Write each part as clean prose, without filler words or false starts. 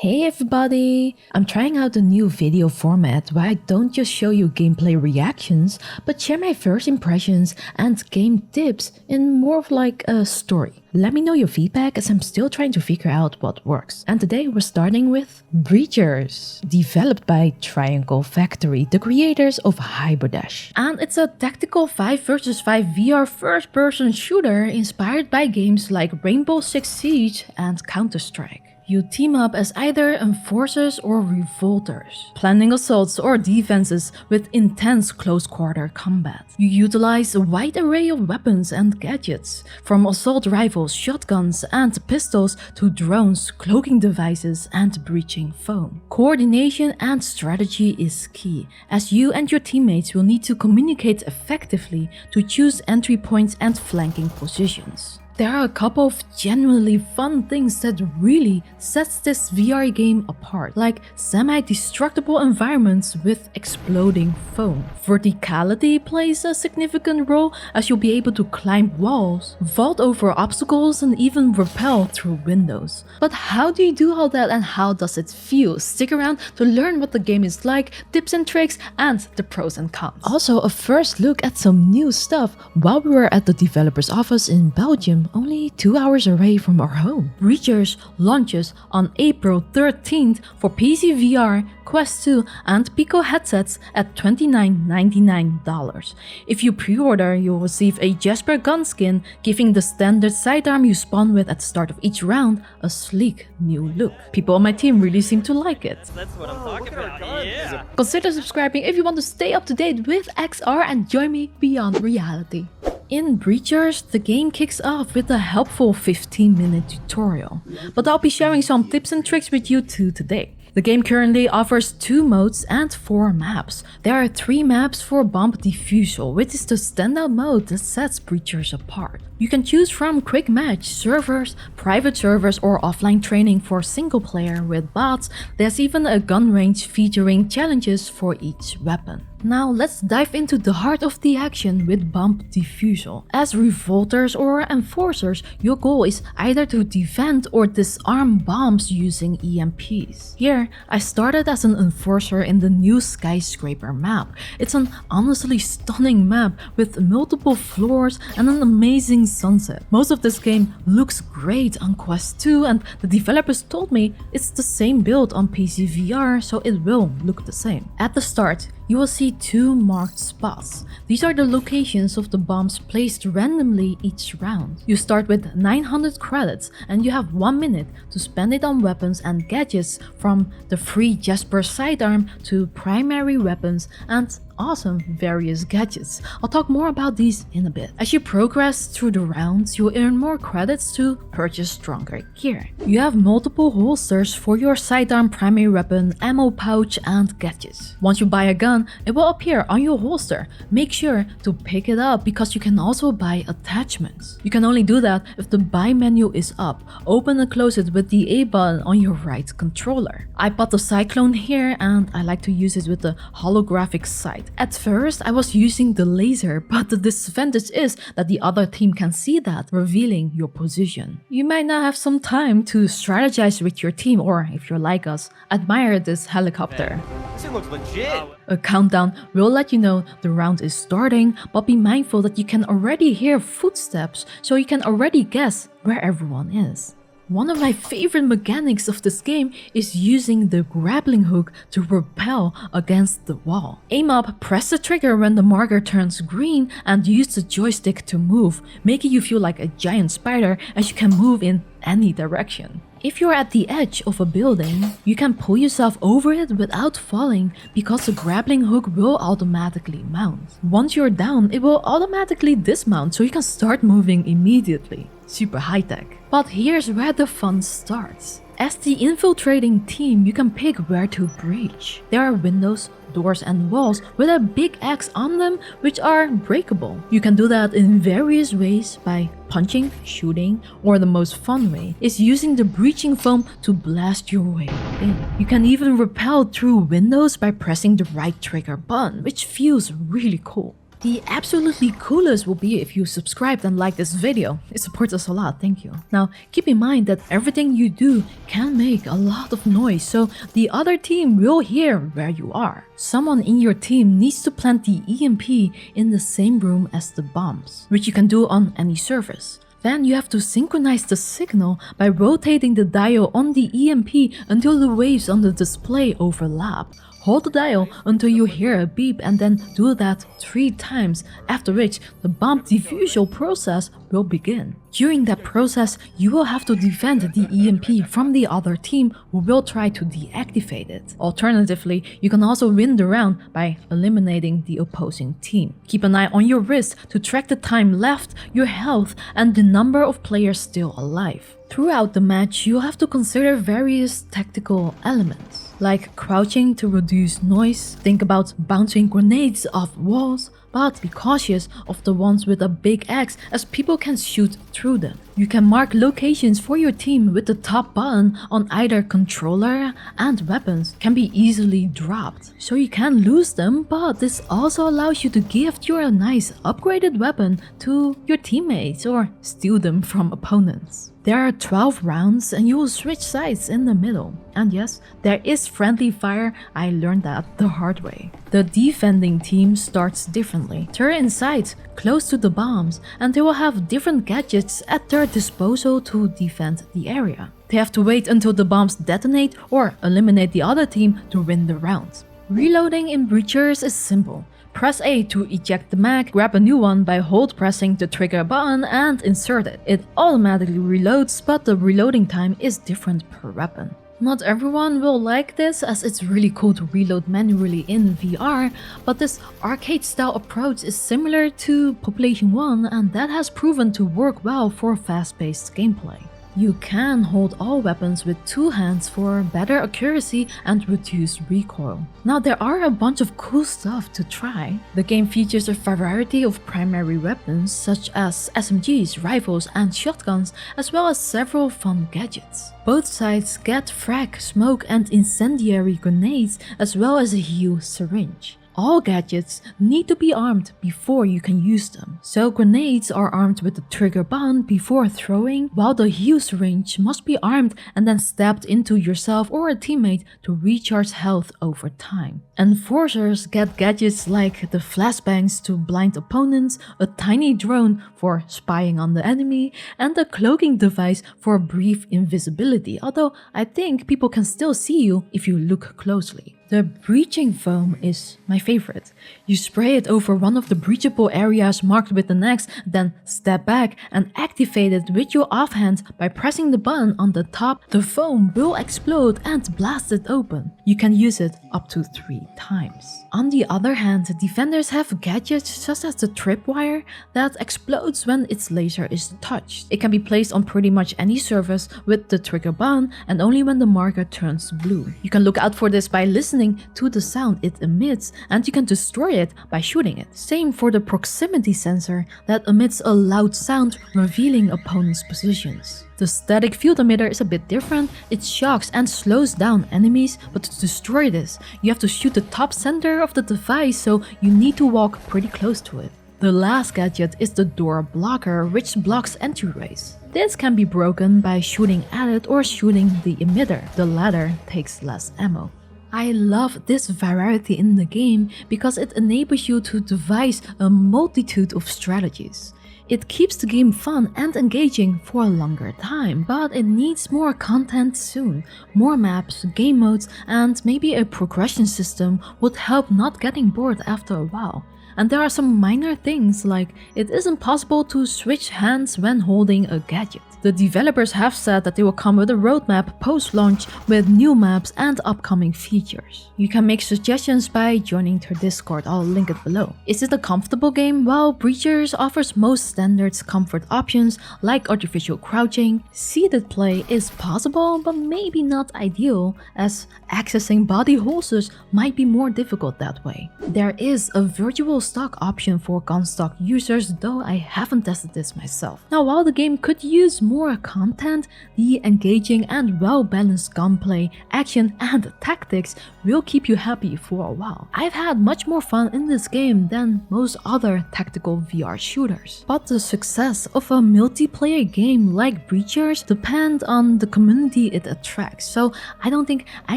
Hey everybody! I'm trying out a new video format where I don't just show you gameplay reactions, but share my first impressions and game tips in more of like a story. Let me know your feedback as I'm still trying to figure out what works. And today we're starting with Breachers, developed by Triangle Factory, the creators of Hyberdash. And it's a tactical 5 vs 5 VR first-person shooter inspired by games like Rainbow Six Siege and Counter-Strike. You team up as either enforcers or revolters, planning assaults or defenses with intense close-quarter combat. You utilize a wide array of weapons and gadgets, from assault rifles, shotguns, and pistols to drones, cloaking devices, and breaching foam. Coordination and strategy is key, as you and your teammates will need to communicate effectively to choose entry points and flanking positions. There are a couple of genuinely fun things that really sets this VR game apart, like semi-destructible environments with exploding foam. Verticality plays a significant role as you'll be able to climb walls, vault over obstacles, and even rappel through windows. But how do you do all that and how does it feel? Stick around to learn what the game is like, tips and tricks, and the pros and cons. Also, a first look at some new stuff while we were at the developer's office in Belgium, only 2 hours away from our home. Breachers launches on April 13th for PC VR, Quest 2 and Pico headsets at $29.99. If you pre-order, you'll receive a Jasper gun skin, giving the standard sidearm you spawn with at the start of each round a sleek new look. People on my team really seem to like it. That's what I'm talking about, yeah. Consider subscribing if you want to stay up to date with XR and join me beyond reality. In Breachers, the game kicks off with a helpful 15-minute tutorial, but I'll be sharing some tips and tricks with you too today. The game currently offers 2 modes and 4 maps. There are 3 maps for Bomb Defusal, which is the standout mode that sets Breachers apart. You can choose from quick match servers, private servers, or offline training for single player with bots. There's even a gun range featuring challenges for each weapon. Now let's dive into the heart of the action with Bomb Defusal. As revolters or enforcers, your goal is either to defend or disarm bombs using EMPs. Here, I started as an enforcer in the new Skyscraper map. It's an honestly stunning map with multiple floors and an amazing sunset. Most of this game looks great on Quest 2 and the developers told me it's the same build on PC VR, so it will look the same. At the start, you will see 2 marked spots. These are the locations of the bombs placed randomly each round. You start with 900 credits and you have 1 minute to spend it on weapons and gadgets, from the free Jasper sidearm to primary weapons and awesome various gadgets. I'll talk more about these in a bit. As you progress through the rounds, you'll earn more credits to purchase stronger gear. You have multiple holsters for your sidearm, primary weapon, ammo pouch, and gadgets. Once you buy a gun, it will appear on your holster. Make sure to pick it up because you can also buy attachments. You can only do that if the buy menu is up. Open and close it with the A button on your right controller. I bought the Cyclone here and I like to use it with the holographic sight. At first, I was using the laser, but the disadvantage is that the other team can see that, revealing your position. You might not have some time to strategize with your team, or if you're like us, admire this helicopter. This thing looks legit. A countdown will let you know the round is starting, but be mindful that you can already hear footsteps, so you can already guess where everyone is. One of my favorite mechanics of this game is using the grappling hook to rappel against the wall. Aim up, press the trigger when the marker turns green, and use the joystick to move, making you feel like a giant spider as you can move in any direction. If you're at the edge of a building, you can pull yourself over it without falling because the grappling hook will automatically mount. Once you're down, it will automatically dismount so you can start moving immediately. Super high tech. But here's where the fun starts. As the infiltrating team, you can pick where to breach. There are windows, doors and walls with a big axe on them which are breakable. You can do that in various ways by punching, shooting, or the most fun way is using the breaching foam to blast your way in. You can even rappel through windows by pressing the right trigger button, which feels really cool. The absolutely coolest will be if you subscribe and like this video. It supports us a lot, thank you. Now, keep in mind that everything you do can make a lot of noise, so the other team will hear where you are. Someone in your team needs to plant the EMP in the same room as the bombs, which you can do on any surface. Then you have to synchronize the signal by rotating the dial on the EMP until the waves on the display overlap. Hold the dial until you hear a beep and then do that 3 times, after which the bomb defusal process will begin. During that process, you will have to defend the EMP from the other team who will try to deactivate it. Alternatively, you can also win the round by eliminating the opposing team. Keep an eye on your wrist to track the time left, your health, and the number of players still alive. Throughout the match, you'll have to consider various tactical elements, like crouching to reduce noise. Think about bouncing grenades off walls, but be cautious of the ones with a big axe as people can shoot through them. You can mark locations for your team with the top button on either controller, and weapons can be easily dropped, so you can lose them, but this also allows you to gift your nice upgraded weapon to your teammates or steal them from opponents. There are 12 rounds and you will switch sides in the middle. And yes, there is friendly fire, I learned that the hard way. The defending team starts differently. They're inside, close to the bombs, and they will have different gadgets at their disposal to defend the area. They have to wait until the bombs detonate or eliminate the other team to win the round. Reloading in Breachers is simple. Press A to eject the mag, grab a new one by hold pressing the trigger button and insert it. It automatically reloads, but the reloading time is different per weapon. Not everyone will like this, as it's really cool to reload manually in VR, but this arcade style approach is similar to Population 1 and that has proven to work well for fast-paced gameplay. You can hold all weapons with 2 hands for better accuracy and reduced recoil. Now there are a bunch of cool stuff to try. The game features a variety of primary weapons such as SMGs, rifles and shotguns, as well as several fun gadgets. Both sides get frag, smoke and incendiary grenades, as well as a heal syringe. All gadgets need to be armed before you can use them, so grenades are armed with the trigger button before throwing, while the heal syringe must be armed and then stabbed into yourself or a teammate to recharge health over time. Enforcers get gadgets like the flashbangs to blind opponents, a tiny drone for spying on the enemy, and a cloaking device for brief invisibility, although I think people can still see you if you look closely. The breaching foam is my favorite. You spray it over one of the breachable areas marked with an X, then step back and activate it with your offhand by pressing the button on the top. The foam will explode and blast it open. You can use it up to 3 times. On the other hand, defenders have gadgets such as the tripwire that explodes when its laser is touched. It can be placed on pretty much any surface with the trigger button and only when the marker turns blue. You can look out for this by listening to the sound it emits, and you can destroy it by shooting it. Same for the proximity sensor that emits a loud sound revealing opponents' positions. The static field emitter is a bit different. It shocks and slows down enemies, but to destroy this, you have to shoot the top center of the device, so you need to walk pretty close to it. The last gadget is the door blocker, which blocks entryways. This can be broken by shooting at it or shooting the emitter. The latter takes less ammo. I love this variety in the game because it enables you to devise a multitude of strategies. It keeps the game fun and engaging for a longer time, but it needs more content soon. More maps, game modes, and maybe a progression system would help not getting bored after a while. And there are some minor things like it isn't possible to switch hands when holding a gadget. The developers have said that they will come with a roadmap post-launch with new maps and upcoming features. You can make suggestions by joining their Discord, I'll link it below. Is it a comfortable game? Well, Breachers offers most standard comfort options like artificial crouching. Seated play is possible, but maybe not ideal, as accessing body holsters might be more difficult that way. There is a virtual stock option for gunstock users, though I haven't tested this myself. Now, while the game could use more content, the engaging and well-balanced gunplay, action, and tactics will keep you happy for a while. I've had much more fun in this game than most other tactical VR shooters. But the success of a multiplayer game like Breachers depends on the community it attracts, so I don't think I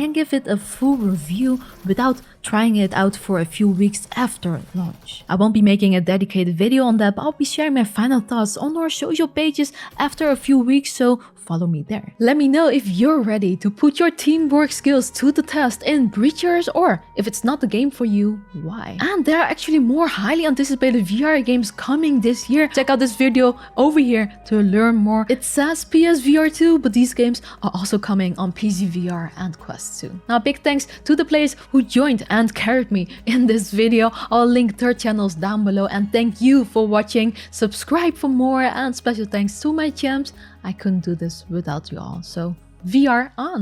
can give it a full review without trying it out for a few weeks after launch. I won't be making a dedicated video on that, but I'll be sharing my final thoughts on our social pages after a few weeks, so follow me there. Let me know if you're ready to put your teamwork skills to the test in Breachers, or if it's not the game for you, why? And there are actually more highly anticipated VR games coming this year. Check out this video over here to learn more. It says PSVR 2, but these games are also coming on PC VR and Quest 2. Now, big thanks to the players who joined and carried me in this video. I'll link their channels down below, and thank you for watching. Subscribe for more, and special thanks to my champs. I couldn't do this without you all, so VR on!